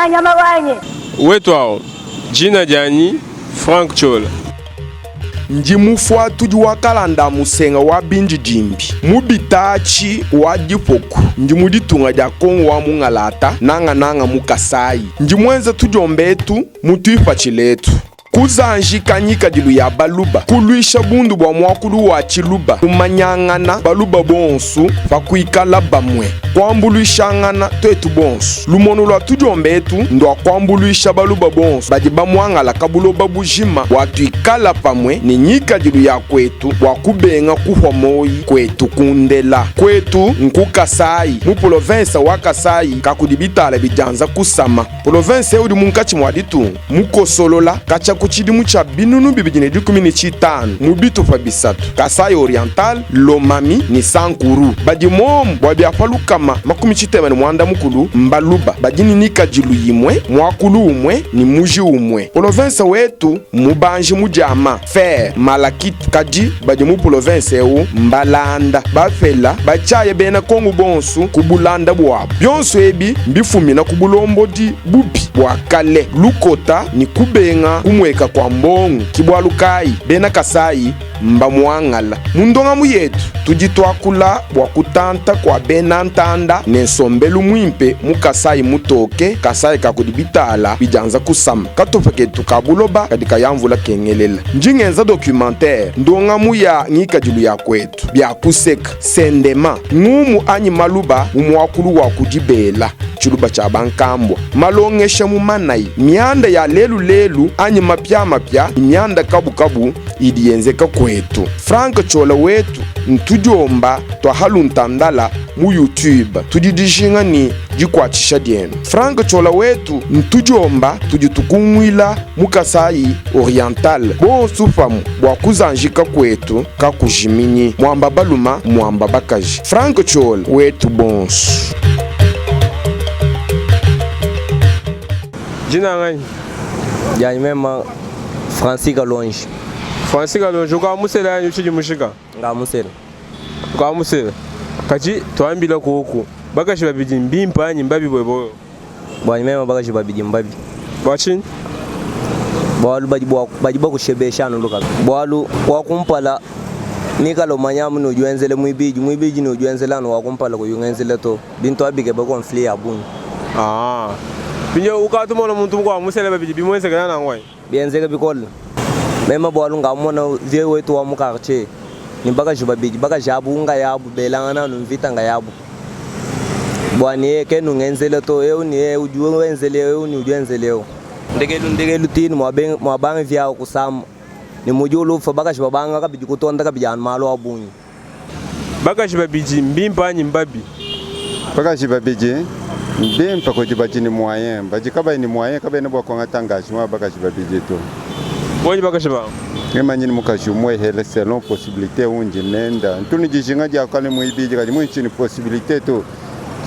amanye. WETU jina jani Frank CIOLA. Njimufwa tuji wakalanda musenga wa binji jimbi mubitachi wa dipoku njimuditunga dia kongo wa mungalata nanga mu KASAI njimwenza tujombetu mutuipa chiletu kuzanji kanyika dilu ya BALUBA kuluisha bundu bwa mwakulu wa chiluba kumanyangana BALUBA BONSU fakuikala bamwe kwambuluishangana twetu BONSU lumono lwa tujombetu ndo kwambuluisha BALUBA BONSU badi bamwangala kabuloba bujima watuikala pamwe ni nyika dilu ya kwetu wakubenga kuhomoyi kwetu kundela kwetu nku KASAI mu province wa KASAI kakudibitala bijanza kusama province udi munkachi mwaditu mukosolola kacha TSHIDIMU cha binunu bibijine di 15 mubitu fa bisatu KASAI oriental lomami ni sankuru badi mom bwabia falukama makumichitema ni mwanda mukulu mbaluba badini nika jilu yimwe mwakulu umwe ni muji umwe province wetu mubanji mujama fer malakit kaji badi mu province eu mbalanda bafela bachaye bena kongu bonsu kubulanda bwabo byonso ebi mbifumina kubulombo di bubi bwakale lukota ni kubenga kumweka kwa mbongu kibwalukayi bena KASAI mbamwangala mundonga muyetu tujitwakula bwakutanta kwa bena ntanda nensombelu mwimpe mu KASAI mutoke KASAI kakudibitala bijanza kusama katofaketu kabuloba kadika yamvula kengelela njingenza documentaire ndonga muya ngika jilu ya kwetu bya kuseka sendema ngumu anyi maluba umwakulu wa kujibela chiluba cha bankambwa malongesha mu manai mianda ya lelu anyi mapya mianda kabu idiyenzeka kwetu FRANCK CIOLA wetu ntujomba twahaluntandala mu YouTube tudidishinga ni jikwachisha dienu FRANCK CIOLA wetu ntujomba tujitukumwila mu KASAI oriental bonsu famu bwakuzanjika kwetu kakujiminyi mwamba baluma mwamba Bakaji FRANCK CIOLA wetu bonsu. Jina ngani? Jani mema Francisca Longe. Francisca Longe uka musela yanyu chiji mushika? Nga musela. Uka musela. Kachi twambila kuku. Bakashi babidi Nkuimpa Anyi mbabi boyo. Bwani mema bakashi babidi mbabi. Bwachin? Bwalu bajibo kushebesha nuluka. Bwalu wakumpala nikalo manyamu no juenzele mwibiji no juenzela no wakumpala kuyungenzele to. Bintu abike bako mfli abuni. Ah. Binyo ukatuma muntu kwa musela babidi bimwenze kana ngwai. Bienzeka bikol. Mema bwalu ngamona vie wetu wa mukarche. Ni bakaji babidi bakaji abunga yabu belangana no mvita nga yabu. Bwani eke no ngenzele to eu ni ujuwe wenzele eu ni ujuenzele eu. Ndegelu tini mwabanga vya kusama. Ni mujulu fa bakaji babanga kabidi kutonda kabijana malo abunyi. Bakaji babidi Nkuimpa Anyi mbabi. Bakaji babidi Nkuimpa ko jibaji ni moyen baji kaba ni moyen kaba ne bwa tangaji mwa bakaji babidi to. Woni bakaji ba. Ngema nyini mukaji mwe hele selon possibilité unji nenda. Ntuni jishinga dia kale mwibiji kaji mwinchini possibilité to.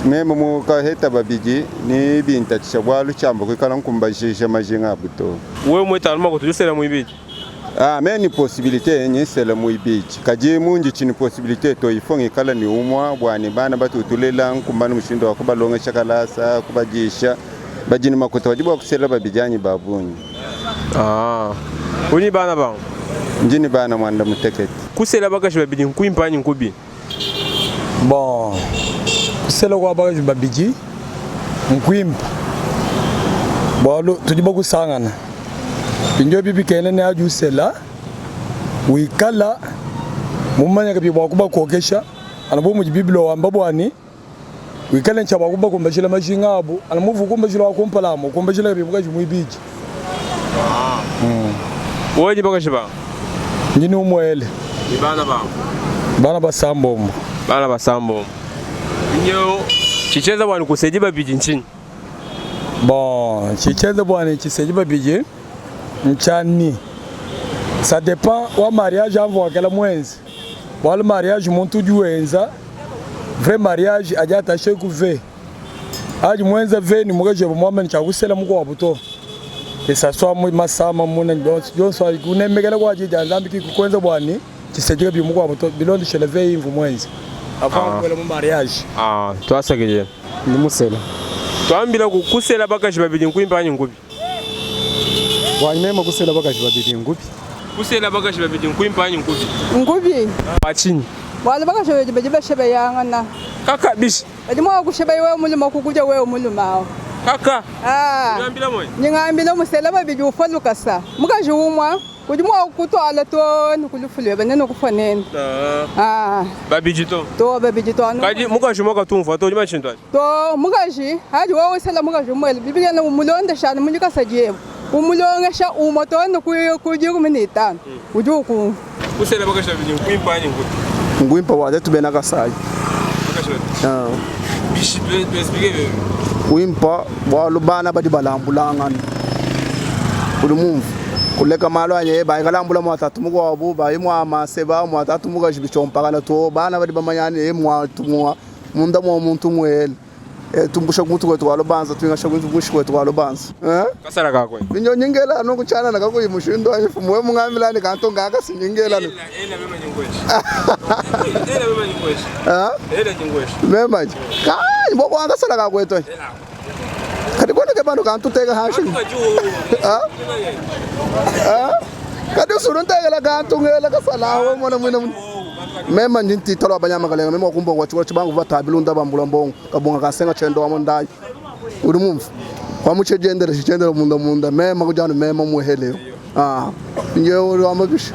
Mema muka heta babiji ni binta chabwalu chamba kwikala nkumbajisha majinga buto. Wewe mwetaluma ko tujusela mwibiji. Meni possibilité ni sela mwibiji. Kaji munji chini possibilité to ifongi kala ni umwa bwani bana batutulela nkumbana mushindo wakubalonga chakalasa kubajisha bajini makuta wajibu kusela babijani babuni. Uni bana ba. Njini bana mwanda muteketi. Kusela bakashi babidi Nkuimpa Anyi Nkubi. Bon. Kusela kwa bakashi babidi Nkuimpa. Bolo tujibu kusangana. Binjo bibi kene ne ajusela wikala mumanya kabi bakuba kokesha anabu mujibibilo wambabwani wikala ncha bakuba kumbashila mashingabo anamuvu kumbashila wakumpalamo kumbashila kabi bukaji mwibiji. Woji bakashi ba. Njini umwele. Ibana ba. Bana basambombo. Bana basambombo. Nyo chicheza bwani kuseji babidi nchini. Bon, chicheza bwani chiseji babidi nchani. Ça dépend wa mariage avant quel mwenzi. Wale mariage muntu juenza. Vrai mariage aja attaché ku ve. Aji mwenza ve ni mugaje bomama nchakusela muko wabuto. Que ça soit moi masama muna donc so kunemekela kwa jija nzambi kikwenza bwani chiseje bi muko wabuto bilondi chez le ve imvu mwenzi. Avant kwela mu mariage. Twasakije. Ni musela. Twambila ku Kusela Bakaji Babidi Nkuimpa Anyi Nkubi. Wanyema Kusela Bakaji Babidi Nkubi. Kusela Bakaji Babidi Nkuimpa Anyi Nkubi. Nkubi. Wachini. Wala Bakaji Babidi shebe yangana. Kaka bishi. Edi mwa kushebe wewe mulima kukuja wewe mulima. Kaka. Ngambila moyo. Ngambila musela babidi ufalukasa. Mukaji umwa. Kudi mwa kutwala to nukulufulwe banene kufanene. Babidi to. To babidi to anu. Kaji mukaji moka tumfa to lima chindwa. To mukaji haji wewe sela mukaji mwele biblia na mulonda shana mulika saje. Umulongesha umotona kujiku minita. Ujuku. Kusela Bakaji Babidi Nkuimpa Anyi Nkubi. Nkuimpa WETU bena KASAI. Bishi tu expliquer. Nkuimpa BALUBA badi balambulanga. Ulumumvu. Kuleka malo anye ba ikalambula mwatatu muko wabu ba imwa maseba mwatatu muka jibichompa kana to bana badi bamanyane imwa tumwa munda mu muntu mwele. Tumbusha kumuntu kwetu walobanza twingasha kumuntu kwetu walobanza Kasala kakwe binyo nyingela no kuchana nakako yimushindo ayifumu we mungamilani kanto ngaka sinyingela no mema nyingweshi mema nyingweshi nyingweshi mema kai bobo angasala kakweto kadi bona ke bano kanto tega hashi kadi usuruntegela kanto ngela kasala we mona mwina mema njinti tolo abanyama kalenga mema kumbo wachiwa chibangu vatabilunda bambula mbongo kabonga kasenga chendo amondai uri mumfu kwa muche jendere munda mema kujana mema muheleo nje uri amabishi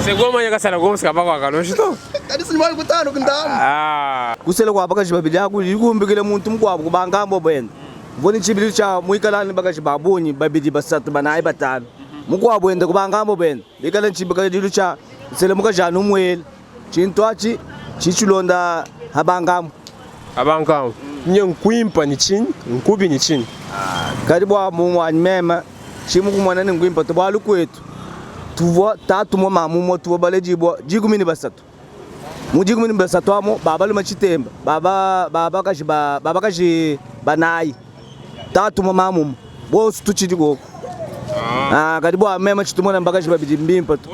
segoma yakasala gomska bakwa kanoshito kadi sinimali kutano kindamu Kusela kwa Bakaji Babidi akumbikile muntu mkwabo kubangambo bwenda voni chibili cha muikalani Bakaji babuni babidi basatu banayi batano mukwabo bwenda kubangambo bwenda ikala chibika dilu cha sele mukajana umwele Chintwachi chichulonda habangamu nye Nkuimpa ni chini Nkubi ni chini karibu wa mwanyi mema chimu kumwana ni Nkuimpa to balu kwetu tuvo tatu mo mamumo tuvo balejibwa jigumini basatu mujigumini basatu amo baba luma chitemba baba kaji banayi tatu mo mamumo bosu tuchidiko karibu wa mema chitumona Bakaji Babidi mbimpa to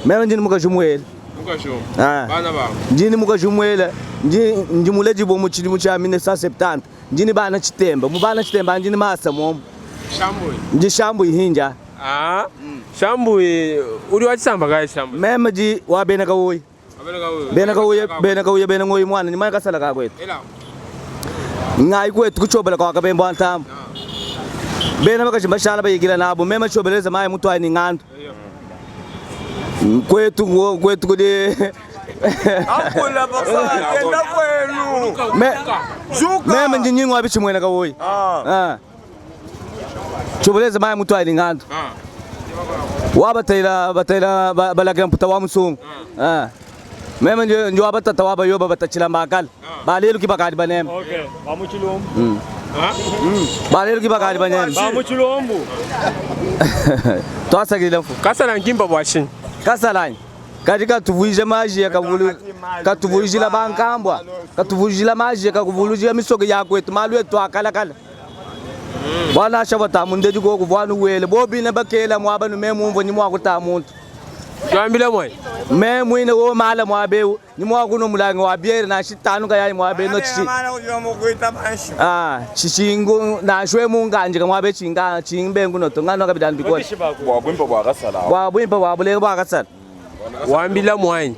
mema njini mukaji mwele bana ba njini mukajumwela njimuleji bo muchidimu cha 1970 njini bana chitemba mubana chitemba njini masa mom shambu ihinja shambu uri wachisamba kai shambu mema ji wa bena kawoyi bena ngoyi mwana ni maka sala ka kwetu ngai kwetu kuchobela kwa kabembo antamba bena bakashimba shala bayigila nabo mema chobeleza maye mutu ani ngando kwetu kudi akula bafana kenda kwenu meme njinyi ngwabi chimwena kawoyi chobeleza maya mutu ali ngando wabatela balaga mputa wa musungu meme njo abatata waba yoba batachila mbakala balelu kibakadi baneme Bamuchilombu balelu kibakadi baneme Bamuchilombu twasagila mfu Kasala Nkimpa bwashini Kasalani katika tuvuje maji yakavulu katuvujila bankambwa katuvujila maji yakavulujila misogo yakwetu malu yetu akala bwana shabata mundeji go kuvanu wele bobina bakela mwaba no memumvo ni mwakuta muntu twambila moyo memwine wo mala mwabe ni mwakuno mulango wabiere na shitanu kayayi mwabe no chichi chichingo na shwe munganje kamwabe chinga chimbengu no tongano kabidani bikoni bwabwimpa bwakasala bwabwimpa bwabuleka bwakasala wambila mwanyi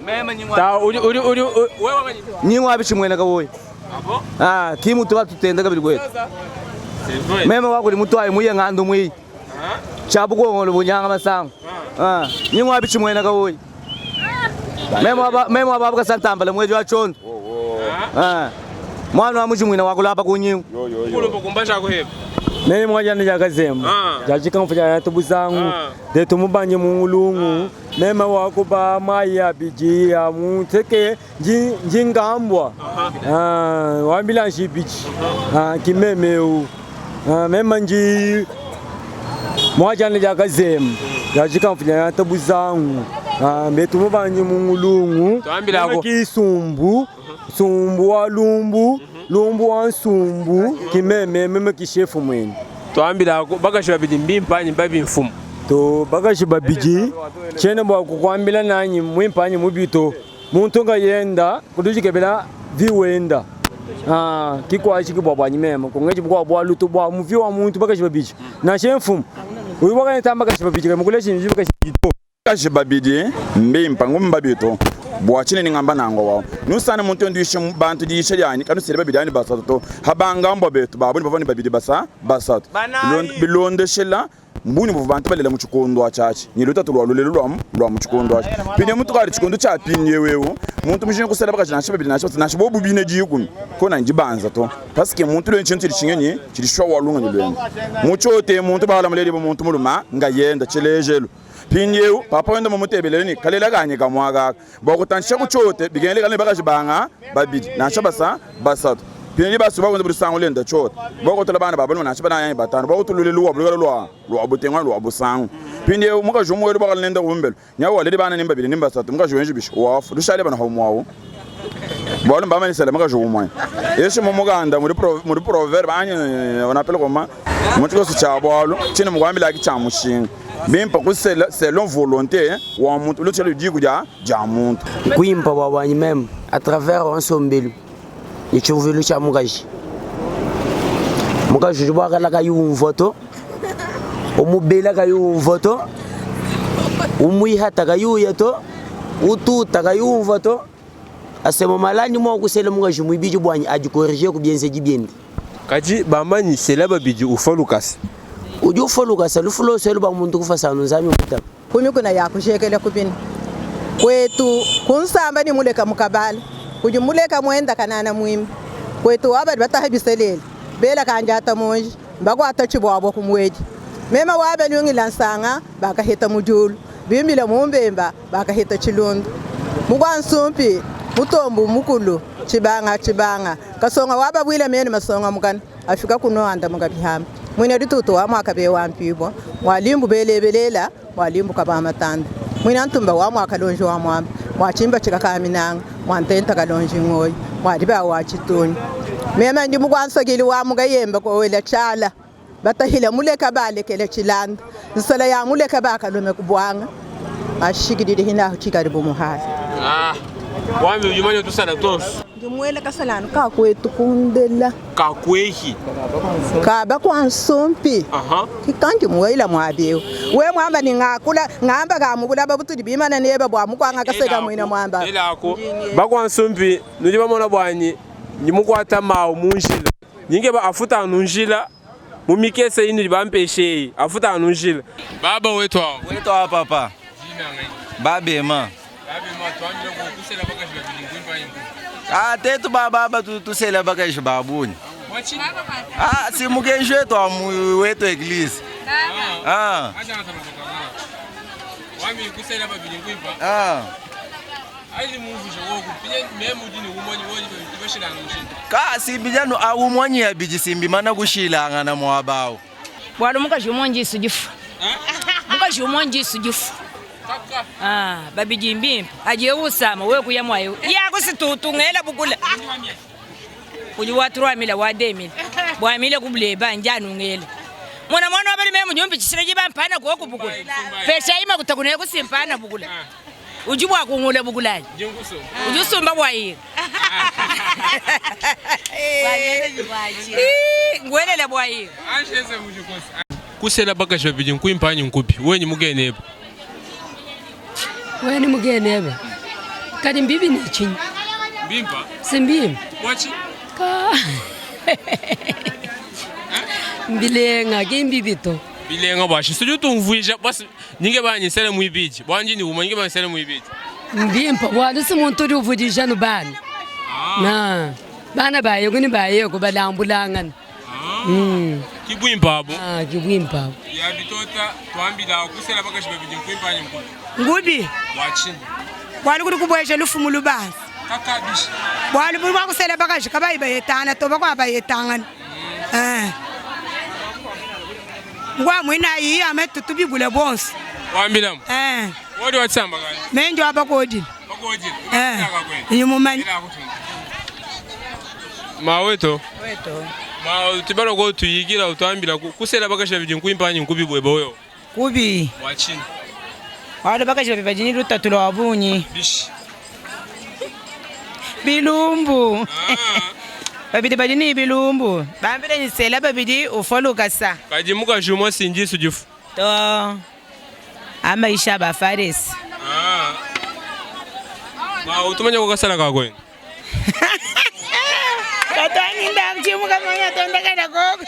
ta uri wewe nyingo abishimwena kawoyi kimu tuba tutenda kabiri kwetu mema wakuli mutwaye muye ngando mwi chabuko ngolo bunyanga masango nyingo abishimwena kawoyi mema baba kasantambala mwejo wa chondo mwana wa mujimwina wakulapa kunyingo kulo kumbasha ko hebe nene mwajana jakazema jachikamfuja yatubuzangu detumubanye mungulungu mema wakuba maya biji ya muteke njingambwa wambila nshibiji kimemeu mema nji mwajana jakazema jachikamfuja yatubuzangu detumubanye mungulungu twambila kisumbu sumbu wa lumbu wa nsumbu kimeme meme kishefu mwene twambila Bakaji Babidi Nkuimpa Anyi babi mfumu to Bakaji Babidi chene bwa kukwambila nanyi Nkuimpa Anyi mubito muntu nga yenda kudujikebela viwenda kiko achi kibwa nyimema kongeji bwa luto bwa muvi wa muntu bakashi babiji na shemfu uyu baka tamba kashi babiji mukule shinji bakashi gito kashi babidi mbimpa ngumbabito bwa chine ni ngamba nango wao nusana muntu ndishe bantu dishe yani kanu sire babidi ani basato habanga mbo betu babu ni bavani babidi basato bilonde shela mbuni mu bantu balela mu chikondo achachi nyiluta tulwalulelo lwa mu chikondo acha pine muntu kali chikondo cha pinye wewo muntu mujine kusela bakaje nashe babidi nashe bobu bine jikumi kona njibanza to paske muntu lo nchintu chinyenye chilishwa walunga nyilwenga muchote muntu bala muleli bo muntu muluma ngayenda chelejelo pinyewu papa wenda mu mutebeleni kalela kanye kamwaga bokutansha kuchote bigenele kale bakaje banga babidi nashe basato pini ba suba wonde busango lenda chot boko to labana babalo na chibana yani batano boko to lulu lo butenga lo busango pini muka jomo wele bakal lenda wombel nyawo le bana nimba bile nimba satu muka jowenje bish wafu dushale bana homwawo bolo mbama ni sala muka jomo yesu mo muganda muri proverbe anye on appelle comment mutu ko cha bolo chine mugwambila ki cha mushinga bimpa kusela selon volonté wa muntu lo chelo digu ja muntu Nkuimpa bwa nyimema à travers ensemble ichuvulu cha mukaji jubaka ka yumvoto umubela ka yumvoto umuyihata ka yuyeto ututa ka yumvoto asema malani mo kusela mukaji mubiji bwanyi ajikorije ku bienze jibiendi kaji bamanyi sela babiji ufolukasa uju ufolukasa lufulo selu ba muntu kufasana nzami mutaka kunyu kuna yakushekele kupini kwetu kunsamba ni muleka mukabala kujumuleka mwenda kanana mwimi kwetu wabadi batahabiselele bela kanjata monji bagwata chibwabo kumweji mema wabe lyungi lansanga bakaheta mujulu bimbila mumbemba bakaheta chilundu mugwansumpi mutombu mukulu chibanga kasonga waba bwile mene masonga mukana afika kuno anda mugabihamba mwina dituto wa mwaka be wampibo walimbu belebelela walimbu kabamatanda mwina ntumba wa mwaka lonje wa mwamba mwachimba chikakaminanga mwantenta kalonje ngoyi mwadiba wachitoni mema ndi mugwansagili wa mugayemba ko wela chala batahila muleka balekele chilanda nsala ya muleka bakalome kubwanga ashigidide hina chikari bumuhali wambi ujumanyo tusala tonsu ndimwele kasalano ka kwetu kundela ka kwehi kaba kwansompi kikanji mwela mwabewe we mwamba ni ngamba ka mukula babutudi bimana neba bwa mukwanga kaseka mwina mwamba elako bakwansompi nuje bamona bwanyi nyimukwata mawo munjila nyinge ba afuta nunjila mumikese indi bampeshe afuta nunjila baba wetu papa babema twambile ko kusela bakashi babidi Nkuimpa Anyi Nkubi tetu baba tusela bakashi babuni si mugenjwe to wetu eglise wami kusela babidi Nkuimpa ayi muvuje woku pije memu dini umonyi woji bashilanga mushinda si bijano awumonyi ya biji simbi mana kushilanga na mwabao bwalo mukaji umonji sujifu mukaji umonji sujifu babidi Nkuimpa aje usama we kuyamwayo yako situtungela bukula kuji watu mila wademile bwa mile kubuleba njanu ngela mwana wabali memu nyumbi chisiraje bampana ko kubukula pesha ima kutakune kusimpana bukula ujibwa kungula bukulaji ujusumba bwayi ngwelele bwayi asheze mujikosa kusela bakashi babidi Nkuimpa Anyi Nkubi wenyi mugeneba weni mugenebe kadi mbibi ni chinyi mbimpa simbimpa wachi ka mbilenga kimbibito bilenga bashi suju tumvuija basi ninge banyi sele muibiji bwanji ni uma ninge banyi sele muibiji mbimpa bwalo simuntu uri uvujija no bana na bana baye kuni baye ko balambulangana kibwimpa abo kibwimpa abo ya bitota twambila kusela bakashi babidi Nkuimpa Anyi Nkubi Ngudi wachi bwali kuri kubwesha lufumu lubanzi kakabishi bwali buri bakusela bakashi kabayi bayetana to bakwa bayetangana ngwa mwina yi ametu tubigule bonsu wambilamu wodi watsamba kali menjo abakodi yimumanyi maweto ma tibalo go tuyigira utambila kusela bakashi babidi Nkuimpa Anyi Nkubi bwebo wewe kubi wachini wale bakashi babidi lutatulo wabunyi bishi bilumbu Babidi badini bilumbu. Bambile ni sela babidi ufoluka sa. Kaji muka jumo sinji sujufu. To. Ama isha ba fares. Ma utumanya kukasala kakwe. Katani ndamchi muka manya tonda kada koko.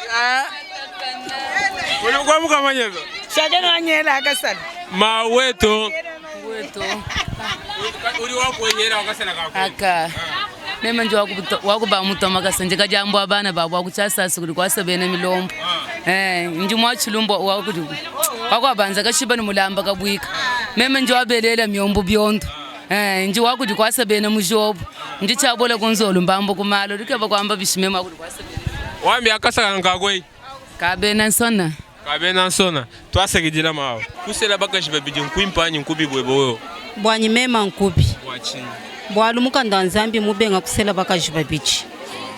Ulikuwa muka manya zo? Shajano anyela akasala. Ma wetu. Wetu. Uliwa kwenyera wakasala kakwe. Aka. Mema nje wakuba mutoma kasanje kajambo abana babu wakuchasa sukuri kwasabene milombo. Nje mwachulumbo wakudu. Wakwabanza kashiba ni mulamba kabwika. Mema nje wabelela myombo byondo. Nje wakudu kwasabene mujobo. Nje chabola konzolo mbambo kumalo likaba kwamba bishimema wakudu kwasabene. Wambi akasala kakwe. Kabena sona. Kabena sona. Twasekijira mawo. Kusela Bakaji Babidi Nkuimpa Anyi Nkubi bweboyo. Bwanyi mema Nkubi. Wachini. Bwalu mukanda nzambi mubenga kusela Bakaji Babidi.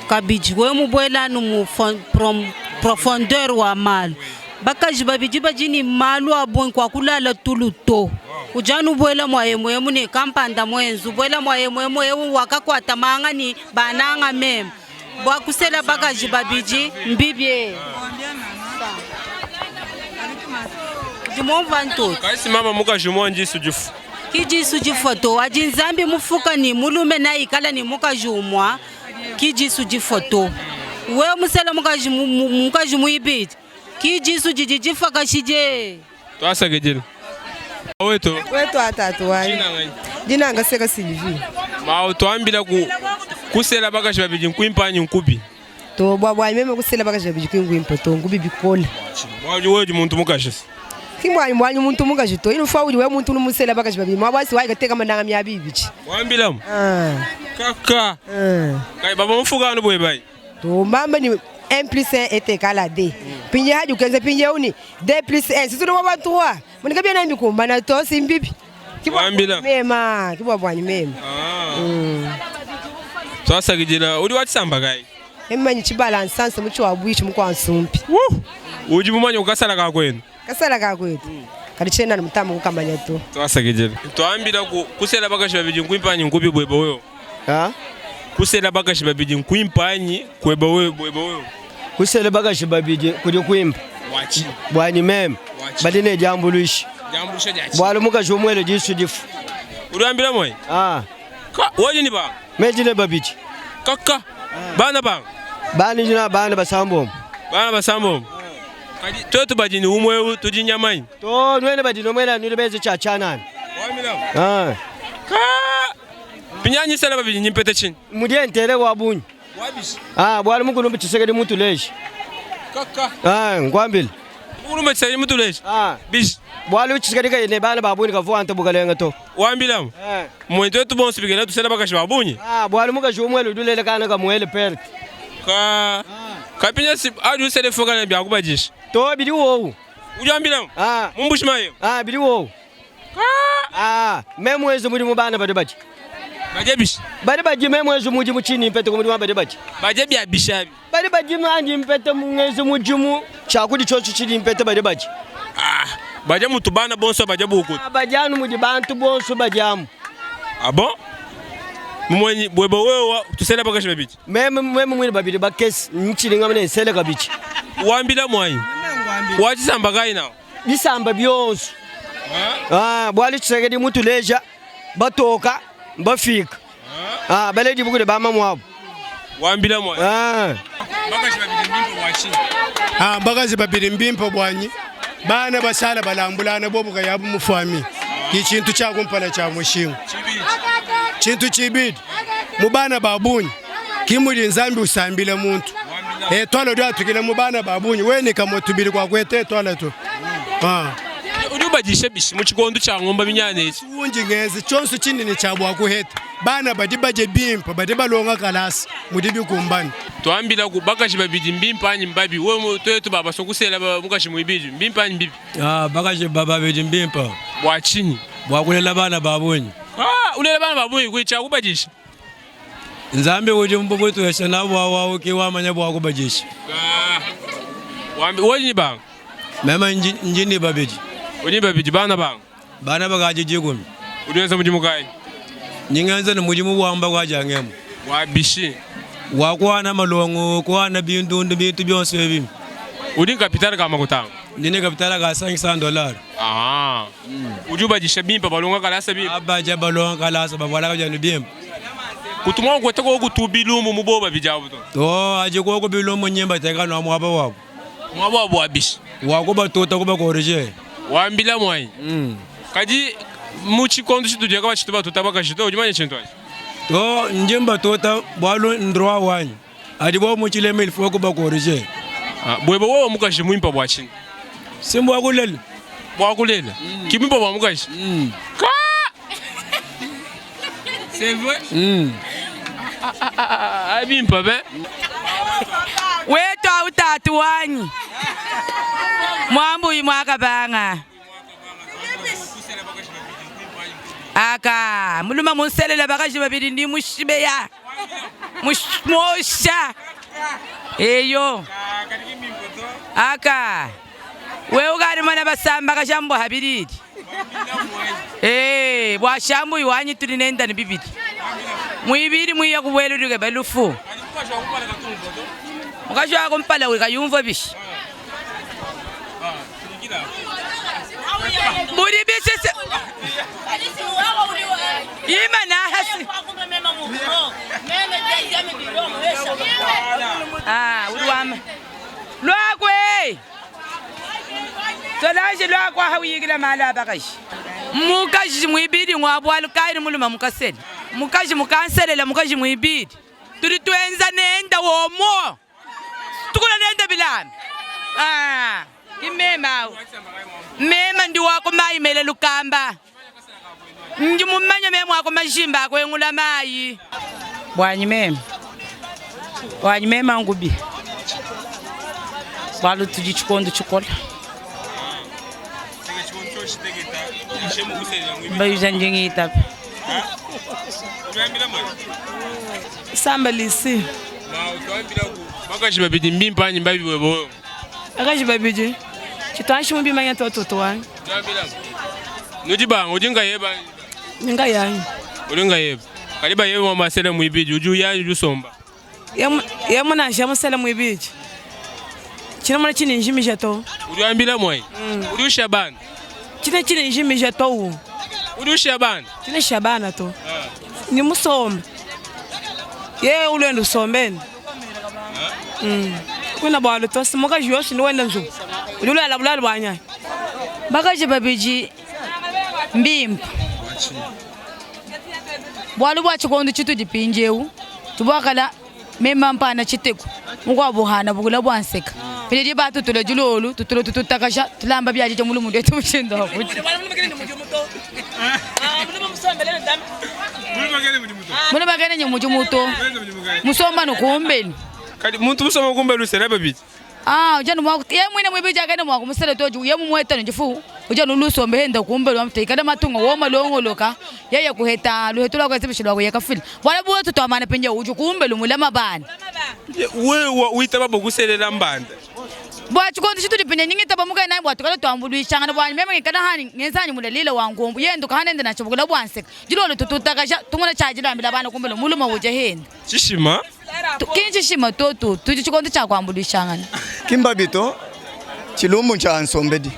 Kabiji we mubwela nu profondeur wa mal. Bakaji Babidi bajini malu abon kwa kulala tuluto. Ujanu bwela mwayemwemu ni kampanda mwenzu bwela mwayemwemu wakakwata manga ni bananga mem. Bwa kusela Bakaji Babidi mbibye. Jumonvanto. Kaisi mama muka jumonji sujufu. Kiji sujifoto ajinzambi mufuka ni mulume na ikala ni muka jumwa kiji sujifoto we musela muka jumuibit kiji sujijifa kashije Twasegejile. Wetu atatu wani. Jina ngaseka Sylvie. Ma utwambila kusela Bakaji Babidi Nkuimpa Anyi Nkubi. To bwa meme kusela Bakaji Babidi Nkuimpa to Nkubi bikola. Wewe muntu mukashisa. Kimwanyi muntu mungajito ino fauli we muntu numusela Bakaji Babidi mwabasi wayi gateka mandanga myabibichi wambilamu kaka kai baba mfuga no boy bay to mamba ni 1+1 est égal à 2 pinye haji ukenze pinye uni 2+1 situ no baba 3 munikabia na mbikumba na to simbibi wambila mema kibwa bwanyi mema twasa gijina uri watsamba kai emanyi chibalance sanse muchi wabwichi mukwansumpi uji mumanya ukasala kakwenu kasala kakwetu kalichena ni mutamu kukamanya tu twasegejele twambira kusela Bakaji Babidi Nkuimpa Anyi Nkubi bweboyo kusela Bakaji Babidi Nkuimpa Anyi kweboyo kusela Bakaji Babidi kudi kuimpa wachi bwani mem badine jambulishi bwalu muka jomwele jisu difu urambira moy ka wodi ni ba mejine Babidi kaka bana jina bana basambo Kadi toto bajini umwe tujinyamai. To nwene badino mwela nilebeze chachanana. Wamila. Ka pinyanyi sala babidi nyimpete chini. Mudientele wabunyi. Wabishi. Bwali mukulu mbichisekedi mutu leshi. Kaka. Ngwambili. Mukulu mbichisekedi mutu leshi. Bishi. Bwali uchisekedi ka ine bana babuni ka vuanta bugalenga to. Wambila. Mwento tu bonsu bigela tu sala Bakaji babunyi. Bwali muka jumwele dulele kana ka mwele perte. Ka kapinya si adu sele foga na bya kubajishi. To bidi wo. Ujambila. Mumbushmayo. Bidi wo. Memwezo muri mubana badebaji. Bajebishi. Badebaji memwezo muji muchini mpete kumuri badebaji. Bajebi abishabi. Badebaji mandi mpete mwezo mujumu. Chakudi chocho chini mpete badebaji. Bajamu tubana bonso bajabu ukuti. Bajanu muji bantu bonso bajamu. Abo? Mumwenyi bwebo wewe tusela Bakaji Babidi. Meme mwini babidi bakesi nchini ngamene sele kabichi. Wambila mwanyi. Wachisamba kai nawo. Bisamba byonso. Bwali chisekedi mutu leja batoka bafika. Baledi bukude bama mwabo. Wambila mwanyi. Bakaji Babidi mbimpo wachini. Bakaji Babidi mbimpo bwanyi. Bana basala balambulana bobuka yabu mufami. Kichintu chakumpana cha mushingo. Chintu chibidi. Mubana babunyi. Kimuli nzambi usambile muntu. Twala dio atukile mubana babunyi weni kamotubili kwa kwete twala tu. Udubajishe bishi muchikondo cha ngomba binyane. Unji ngezi chonso chinini chabwa kuheta. Bana badibaje bimpa badibalonga kalasi mudibi kumbani. Twambila ku Bakaji Babidi mbimpa Anyi mbabi wewe twetu baba sokusela mukashi muibiji mbimpa Anyi mbibi. Bakaji Babidi mbimpa. Wachini. Bwakulela bana babunyi. Ulela bana babunyi kwicha kubajisha. Nzambe uje mboboto yesha na wawo ke wamanya bwa kubajisha. Wambi woni bang. Mema njini Babidi. Woni Babidi bana bang. Bana bagaje jigumi. Udenza mujimu kai. Nyinganza na mujimu wamba kwa jangemu. Wabishi. Wakwana malongo, kwana bintu byonse bim. Udi capital kama kutanga. Ndine capital ka $500. Ah. Udi bajisha bimpa balonga kalasa bimpa. Abaja balonga kalasa babwala kajanu bimpa. Kutuma ko tako kutubilumu muboba bijabu to. To aje ko bilumu nyemba teka no mwaba wako. Mwaba wabo abish. Wako batota ko bakorije. Wambila mwai. Kaji muchi kondu chitu kwa chitu batuta bakashito ujimanye chintu aje. To njemba tota bwalo ndroa wanyi. Adi bo muchile mil foko bakorije. Bweba wo mukashi muimpa bwachini. Simbo akulela. Bwakulela. Kimimpa bwa mukashi. Ka! C'est vrai? Abimpa be. Wetu utatu wanyi. Mwambu imwaka banga. Aka muluma munselela Bakaji Babidi ndi mushibeya. Mushmosha. Eyo. Aka. We ugari mana basamba kajambo habiridi. Bwashambu iwanyi tulinenda ni bibidi. Muibiri muiya kubweluduke belufu. Mukajwa kumpala wika yumva bishi. Budi bishi se. Yima na hasi. Uruwama. Lwakwe. Tolaje lwakwa hawiyigila mala Bakaji. Mukaji muibidi ngwabwalu kairi muluma mukasela. Mukaji mukanselela mukaji muibidi. Turi tuenza nenda womo. Tukula nenda bilami. Imema. Mema ndi wako mai mele lukamba. Ndi mumanya mema wako majimba kwengula mai. Bwanyi mema Nkubi. Balu tuji chikondo chikola. Bayuja njengita. Samba lisi. Bakaji Babidi Nkuimpa Anyi mbabi webo. Bakaji Babidi. Chitwanshi mbi manya toto wani. Nujiba ujinga yeba. Ninga yanyi. Ulinga yeba. Kaliba yeba mama sele muibidi uju yanyi uju somba. Yemu na shamu sele muibidi. China mwana chini njimi jato. Uliambila mwai. Uli Shaban. China chini njimi jato. Uli Shaban. China Shabana to. Ni musomba. Ye ulendo sombeni. Kuna bwalu to simoka joshi ni wenda nzu. Ulula la bulala bwanya. Bakaji Babidi Nkuimpa. Bwalu bwa chikondo chitu dipinjeu. Tubakala mema mpana chiteku. Mukwa buhana bugula bwanseka. Pili batu tule julolu tutakasha tulamba byaje cyo mulu munde tumushindo hakuti. Mulu bagene nyi mujumuto. Musomba no kumbeni. Kadi muntu musoma kumbeni usera Babidi. Ujana mwa ye mwine mwibija kene mwa kumusele toju ye mumweta njifu. Ujana luso mbehenda kumbeni wamte kada matunga woma longoloka. Yeye kuheta luhetula kwa sibishilo kwa yakafili. Wala buwa tutwamana penje uju kumbeni mulama bani. Wewe uitaba bokuselela mbanda. Bwa chikondo chitu dipinye nyingita bamuka nayi bwa tukala twambulwisha ngana bwa meme ngikana hani ngenzanyi mulelile wangombu yendo kahanende na chobukala bwanseka jilolo tututakasha tungona chaji lambila bana kumbelo muluma uje henda chishima kinchi shima toto tuji chikondo cha kwambulwisha ngana Kimbabito chilumbu cha nsombedi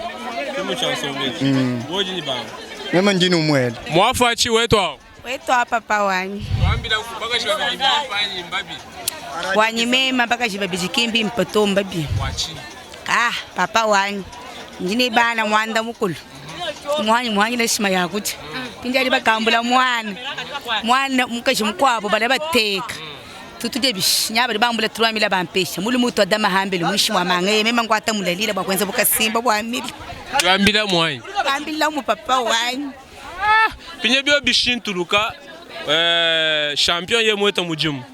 boji ni banga mema njini umwele mwafachi wetu papa wanyi wambila Bakaji Babidi Nkuimpa Anyi mbabi wanyi mema Bakaji Babidi Nkuimpa to mbabi wachi papa wanyi njini bana mwanda mukulu mwanyi na shima yakuti pinjali bakambula mwana mukaji mkwabo bale bateka tutuje bishinyaba bambula 3000 bampesha mulu mutu adama hambele mwishi wa mangaye mema ngwata mulalila bakwenza bukasimba bwamili wambila mwanyi wambila mu papa wanyi pinye bio bishintuluka champion ye mweta mujimu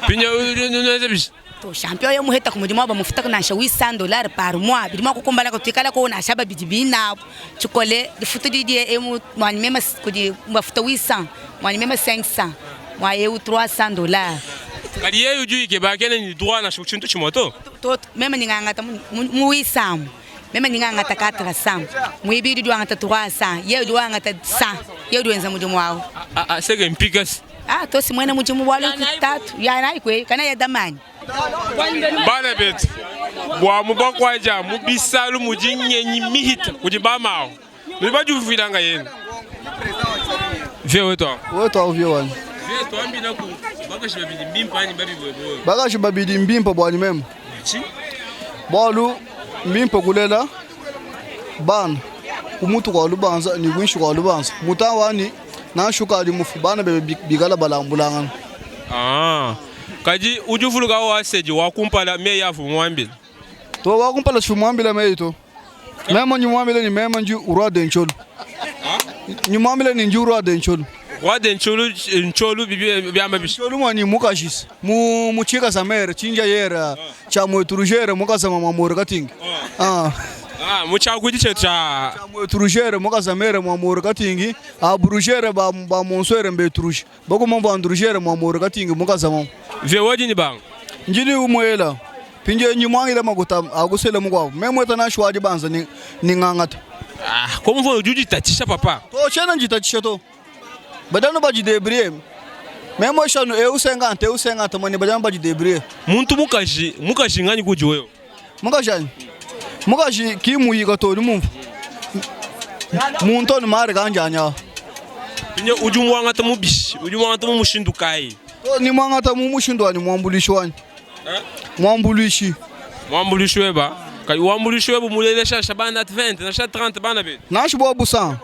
pinye unaweza bishi to champion ye muheta kumujima ba mufuta na sha $800 par mois bidima ko kumbala ko tikala ko na shaba bidibina chukole difuta di emu mwani mema kudi mafuta 800 mwani mema 500 mwa ye $300 kadi ye uju ke ba kene ni droit na shuchintu chimoto to mema ningangata mu 800 mema ningangata 400 mu ibidi duangata 300 ye duangata 100 ye duenza mujimo wao sege mpikas tosi mwene mujimu bwalu kitatu ya na ikwe kana ya damani bana betu bwa mubakwaja mubisalu mujinyenyi mihita kujibamao nibaju vilanga yenu vewe to viewani vewe to ambina ku Bakaji Babidi Nkuimpa Anyi babi boy Bakaji Babidi Nkuimpa bwani mema bwalu Nkuimpa kulela bana umutu kwa lubanza ni winshi kwa lubanza mutawani na shuka ali mufubana bebe bigala balambulanga kaji ujuvuluka waseji wakumpala me yafu mwambile to wakumpala shu mwambile me to mema nyi mwambile ni mema nji urwa dencholu nyi mwambile ni nji urwa dencholu wa dencholu ncholu byamba bisholu mwani mukashis mu chika samere chinja yera cha mweturujere mukasama mamore katingi muchakudi cha mweturujere mukasamere mamore katingi aburujere ba monswere mbeturuje bako mambo andurujere mamore katingi mukasama vewoji ni bang njini umwela pinje nyimwangile makuta agusele mugwabo memweta na shwaji banza ni ngangata komu vo juji tatisha papa to chena njitatisha to badano baji debrie memo shanu eusengante mani badano baji debrie muntu mukaji ngani kujiweyo mukaji kimuyiga to ni mumvu muntu ni mari kanjanya pinje ujumwangata mubishi ujumwangata mumushindukai to ni mwangata mumushindu ni mwambulishi wani mwambulishi weba kai wambulishi weba mulelesha shabana 20 na sha 30 bana be nashi bo busan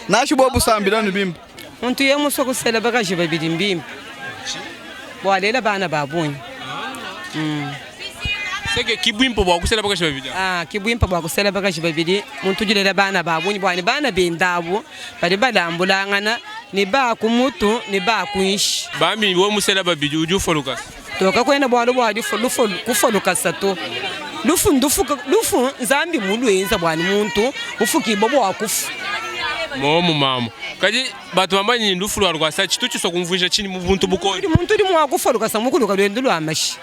nashi bo busan bilani bimba muntu yemuso kusela Bakaji Babidi Nkuimpa bwalela bana babunyi seke kibwimpo bwa kusela Bakaji Babidi kibwimpo bwa kusela Bakaji Babidi muntu julela bana babunyi bwani bana bendabo bali balambulangana ni ba kumutu ni ba kuishi bami wo musela Babidi ujufoluka toka kwenda bwalu bwaju kufoluka sato lufu nzambi mulwenza bwani muntu ufuki bobo wakufu momu mama kaji batu bambanyi ndufu lwa sa chitu so kumvunja chini mu buntu buko muntu ndi mwakufoluka samukuluka lwendo lwa mashi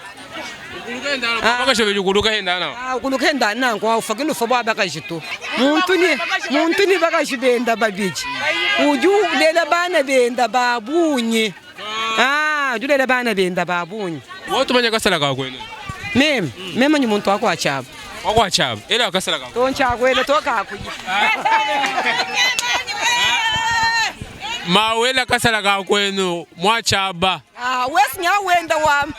Bakaji Babidi kuluka hendana kuluka hendana kwa ufakino fo bwa Bakaji to muntu ni Bakaji benda Babidi uju lela bana benda babunye julela bana benda babunye wotu manya kasala ka kwenu mema ni muntu wako achaba ela kasala ka to nchakwele to ka kuji mawela kasala ka kwenu mwachaba wesi nya wenda wam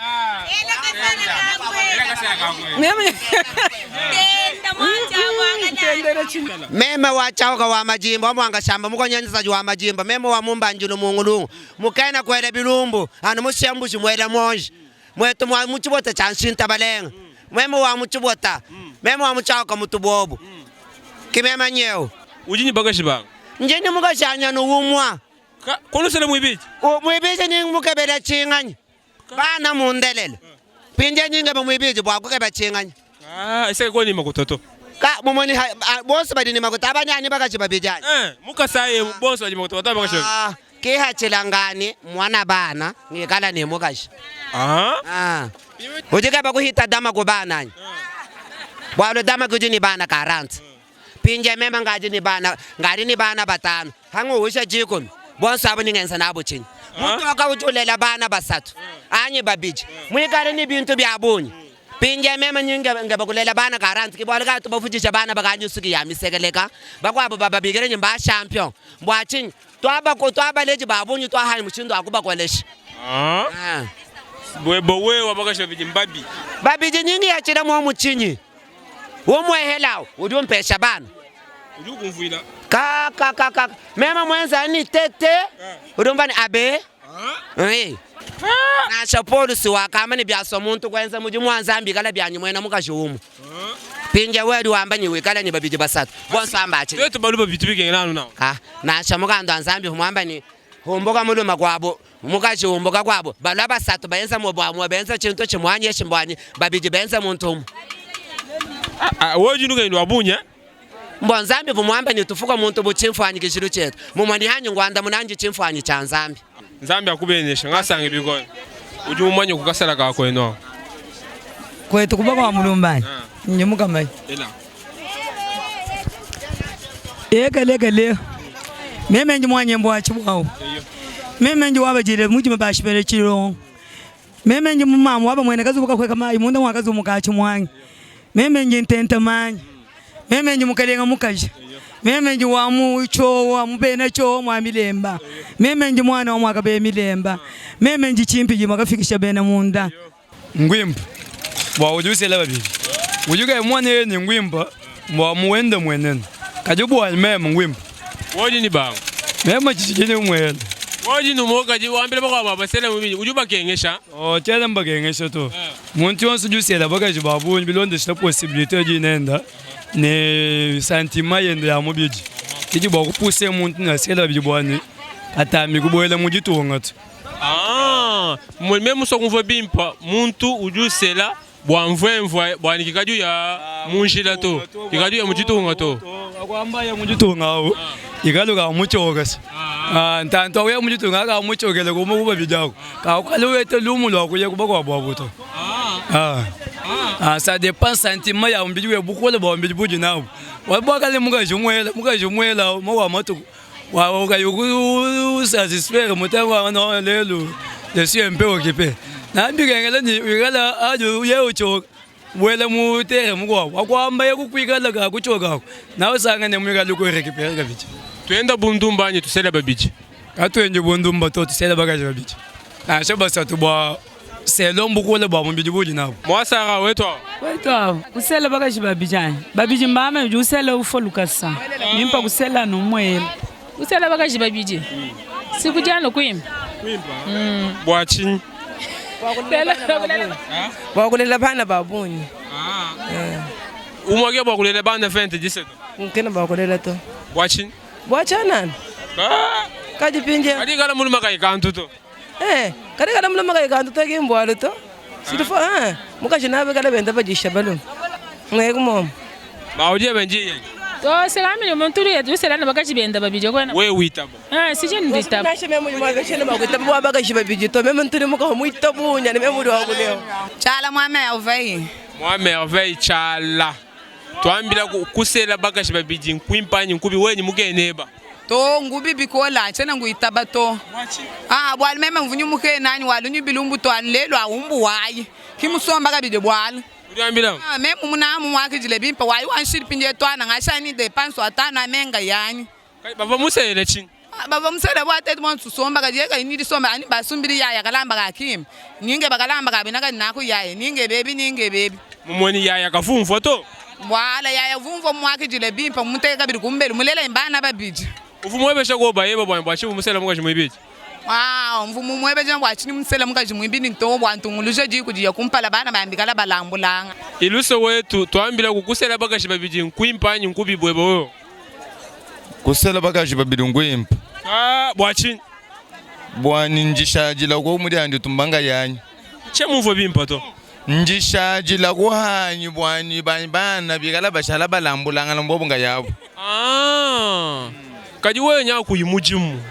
mema wachauka wa majimbo mwanga shamba mukonyanyisaji wa majimbo mema wa mumbanjulu mungulungu mukaina kwele bilumbu anu mushembushi mwele monji mwetu mwa muchibota chanshinta balenga mema wa muchibota mema wa muchauka mutubobu kimema nyeo ujini Bakaji bang njini mukashanya nuumwa kono sele mwibiji ni mukebele chinganya bana mundelele pinje nyinga bamwibiji bwa kukeba chinganya ise ko ni makutoto ka mumoni bonsu badi ni makuta abanyani Bakaji Babidi mukasaye bonsu badi makutoto Bakaji ke hachilangani mwana bana ngikala ni mukashi ujika bakuhita dama kubana bwalo dama kujini bana 40 pinje mema ngaji ni bana ngari ni bana batano hangu usha jikon bonsu abani ngensa nabo chini muntu akajulela bana basatu Anyi Babidi mwikale ni bintu byabunyi pinje mema nyinga ngabakulela bana 40 kibwalo ka tubafujisha bana bakanyusuki yamisekeleka bakwabo bababigere nyimba champion mbwachinyi twaba leji babunyi twahani muchindo akuba kweleshi bwe wa Bakaji Babidi mbabi Babidi nyingi yachira mwa muchinyi womwehelawo udumpesha bana udukumvuila ka mema mwenza ni tete udumbani abe na shapolisi wakama ni byaso muntu kwenza muji mwanzambi kala byanyu mwena mukashumu pinje wedu wambanyi wekala ni Babidi basatu bonsu ambachi wetu BALUBA bitubike nanu nawo na shamukando anzambi humwambani humboka muluma kwabo mukashi humboka kwabo BALUBA basatu bayenza mobwa benza chinto chimwanye shimbwanye Babidi benza muntu woji nuka ndo abunya mbonzambi vumwambani tufuka muntu buchimfwanyi kishiru chetu mumwani hanyu ngwanda munanji chimfwanyi cha nzambi nzambi akubenesha ngasange bikoyo uju mumanye kukasala ka kweno kwetu kuba kwa mulumbani nyemuka mai ela ekale Meme nji mwanye mbwachi bwao. Meme nji wabajire mujima bashibere chiro. Meme nji mumama waba mwene kazi buka kweka mai munda mwakazi mukachi mwanyi. Meme nji ntenta manyi. Meme nji mukalenga mukaji. Meme nji wamu cho wa mubene cho mwa milemba. Meme nji mwana wa mwaka be milemba. Meme nji chimpi ji makafikisha bena munda. Nkuimpa bwa ujusela babili. Ujuga mwana ni Nkuimpa bwa muwende mwenene. Kajubu wa meme Nkuimpa. Woji ni bangu. Meme chichini mwele. Woji numoka ji wambile bako mabasela mubili. Ujuba kengesha? Chela mba kengesha to. Muntu wansu jusela Bakaji babu bilonde shita possibilité ji nenda. Ne santima yende ya mubiji. Kiji bwa kupuse muntu na sela babili bwani. Atami kuboela mujitunga tu. Meme musokunvo bimpa muntu ujusela bwa mvemvwa bwa nikikaju ya munjila to. Ikaju ya mujitunga to. Akwamba ya mujitunga au. Ikaluka muchoga. Ntanto ya mujitunga ka muchogele ko muba bijako. Ka ukalwete lumulo akuye kubakwa bwabuto. Ça dépend sentiment ya mbiji bukole ba mbiji buji nawo. Wabakale mugajumwela mwa matu. Wa ukayuku satisfaire mutango no lelo. Je suis un peu occupé. Na mbigengela ni igala aju yeucho wela mutere mugwa. Akwamba yakukwikala ka kuchoga. Nawe sanga ne mugala ko récupérer ka bichi. Tuenda Bundumba Anyi tusela babiji. Katwenje Bundumba to tusela Bakaji babiji. Na shoba satu bwa selo mbukule bwa mbiji buji nabo. Mwasara wetu. Wetu kusela Bakaji babiji. Babiji mbame usela ufolukasa. Nimpa kusela no mwele. Kusela Bakaji babiji. Sikujana Nkuimpa. Nkuimpa. Bwachini. Bakulela bana babunyi. Umwage bakulela bana 2017. Nkena bakulela to. Bwachini. Bwachana. Kaji pinje. Kadi kala muluma kai kantu to. Kadi kala muluma kai kantu to kimbwalo to. Sidifa mukaji nabe kala benda bajisha balum. Ngeke mom. Bauje benji. To selami muntu yetu selana Bakaji benda babiji kwana. We witabo. Sije nditabo. Nashe memu yumaka chene bakutabo bwa Bakaji babiji to memu nturi muka muitabunya ne memu do akuleo. Chala mwame ovei. Mwame ovei chala. Twambila kusela Bakaji babiji Nkuimpa Anyi Nkubi wenyi mukeneba. To ngubi bikola chena nguitaba to. Bwali meme mvunyu muke nani walunyu bilumbu to anlelo awumbu wayi. Kimusomba kabide bwali. Uriambila? Meme munamu mwakijile bimpa wayi wanshiri pinje to anangashani depanso atana menga yani. Baba musele chini. Baba musele bwate mwansu somba kajeka inidi somba ani basumbiri yaya kalamba kakim. Ninge bakalamba kabinaka nako yaya ninge baby. Mumoni yaya kafumfo to. Wala yaya vumvo mwakijile bimpa muteka biri kumbele mulela imbana babiji. Ufumwebesha ko bayeba bwa mbwachi umusela mukaji mwibiji. Mvumu mwebeje mbwachi musela mukaji mwibini nto bwantu nguluje ji kujiya kumpala bana bambikala balambulanga. Iluso wetu twambila kukusela Bakaji babiji Nkuimpa Anyi Nkubi bwebo. Kusela Bakaji babiji Nkuimpa. Bwachi. Bwani njishajila ko muri andi tumbanga yanyi. Che muvo bimpa to. Njishajila ko hanyi bwani bana bikala bashala balambulanga lombobunga yabo. Kadi wewe nya kuyimujimu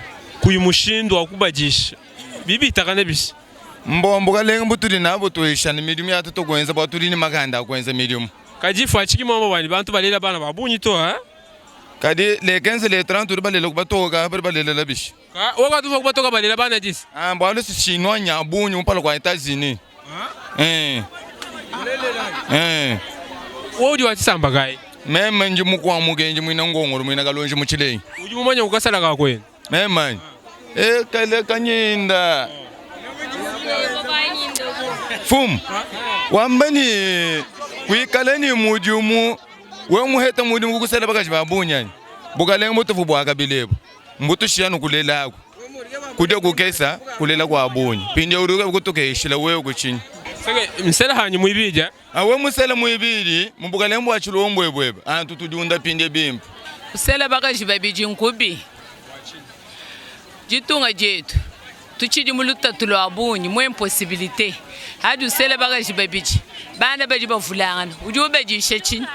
kuyimushindo akubajisha bibi takane bisi mbombo kalenga buturi nabo toishana medium yatu to kwenza baturi ni maganda kwenza medium kadi fachiki mama bani bantu balela bana babunyi to kadi le 15 le 30 turi balela kubatoka balela labishi waka tu kubatoka balela bana disi mbalo si chinois nya bunyi umpala kwa États-Unis wodi watisamba kai meme nje mukwa mugenje mwina ngongoro mwina kalonje muchilei uji mumanya ukasala ka kwenu meme kale kanyinda fum wambani kuikaleni mujumu we muheta mudimu kusela Bakaji babunya bukalenga mutufu bwa kabilebo mbutu shiyanu kulela ako kude kukesa kulela kwa abunya pinde uruka kutukeshila wewe kuchinya sake msela hanyi muibija awe musela muibili mbukalenga bwa chilombo ebwebe antu tudunda pinde bimpu kusela Bakaji babiji Nkubi jitunga jetu tuchidi muluta tulo abunyi mwe impossibilité hadu sela Bakaji babiji bana baji bavulangana uju baji shechini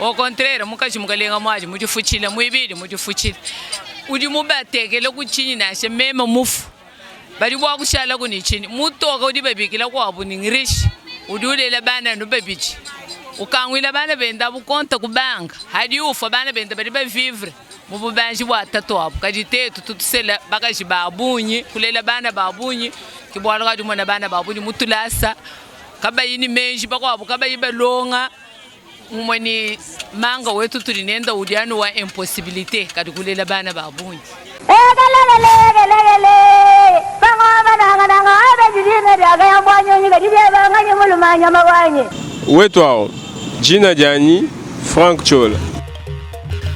au contraire mukaji mukalenga mwaji mujifuchila muibili mujifuchila uji mubatekele kuchini nashe mema mufu bali bwa kushala kunichini mutoka udi babikila kwa abuni ngirishi udulela bana no babiji ukangwila bana benda bukonta kubanga hadi ufa bana benda bali ba vivre mububanji bwa tatu abo kadi tetu tutusela bakaji babunyi kulela bana babunyi kibwalo kadi mwana bana babunyi mutulasa kaba yini menji bakwabo kaba yibelonga umweni manga wetu tulinenda udiano wa impossibilité kadi kulela bana babunyi wetu ao jina jani Franck Chola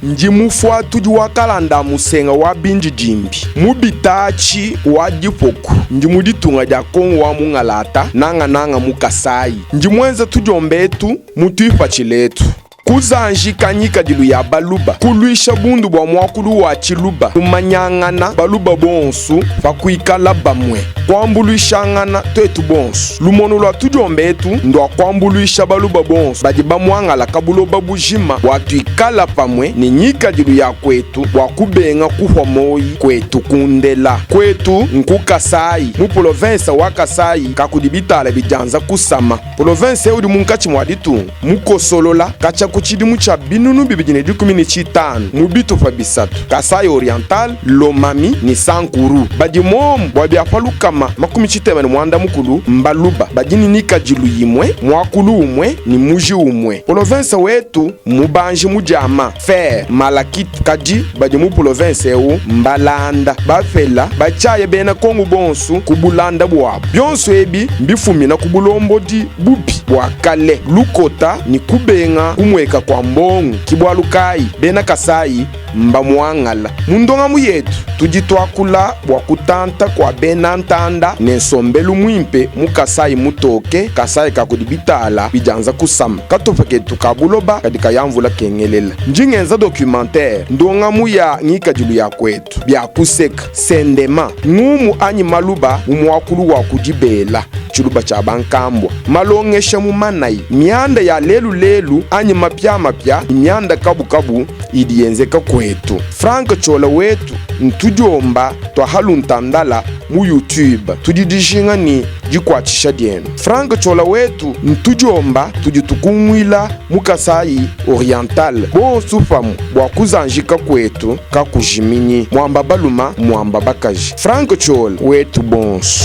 nji mufua tuji wakalanda musenga wa binji jimbi mubitachi wa dipoku nji muditunga dia kongo wa mungalata nanga mu KASAI nji mwenza tujombetu mutuipa chiletu kuzanji kanyika dilu ya BALUBA kuluisha bundu bwa mwakulu wa chiluba kumanyangana BALUBA BONSU fakuikala bamwe kwambuluishangana twetu BONSU lumono lwa tujombetu ndo kwambuluisha BALUBA BONSU badi bamwangala kabuloba bujima watuikala pamwe ni nyika dilu ya kwetu wakubenga kuhomoyi kwetu kundela kwetu nku KASAI mu province wa KASAI kakudibitala bijanza kusama province udi munkachi mwaditu mukosolola kacha kuchidimu cha binunu bibijine dikumi ni chitanu mubitu fa bisatu KASAI oriental lomami ni sankuru badi momu wabia falukama makumi chitemani mwanda mukulu mbaluba badini nika jilu yimwe mwakulu umwe ni muji umwe province wetu mubanji mujama fer malakit kadi badi mu province ewu mbalanda bafela bachaye bena kongo bonsu kubulanda bwabo byonso ebi mbifumina kubulombo di bubi bwakale lukota ni kubenga kumweka kwa mbongo kibwalukayi bena KASAI mbamwangala mundonga muyetu tujitwakula bwakutanta kwa bena ntanda nensombelu mwimpe mu KASAI mutoke KASAI kakudibitala bijanza kusama katofeketu kabuloba kadika yamvula kengelela njingenza documentaire ndonga muya ngika julu ya kwetu bya kuseka sendema ngumu anyi maluba umwakulu wa kujibela chuluba cha bankambwa malongesha mumanayi mianda ya lelu anyi mapya mianda kabu idienzeka kwetu Franck Chola wetu ntujomba twahaluntandala mu YouTube tudidishinga ni jikwachisha dienu Franck Chola wetu ntujomba tujitukumwila mu KASAI oriental bonsu famu bwakuzanjika kwetu kakujiminyi mwamba baluma mwamba bakaji Franck Chola wetu bonsu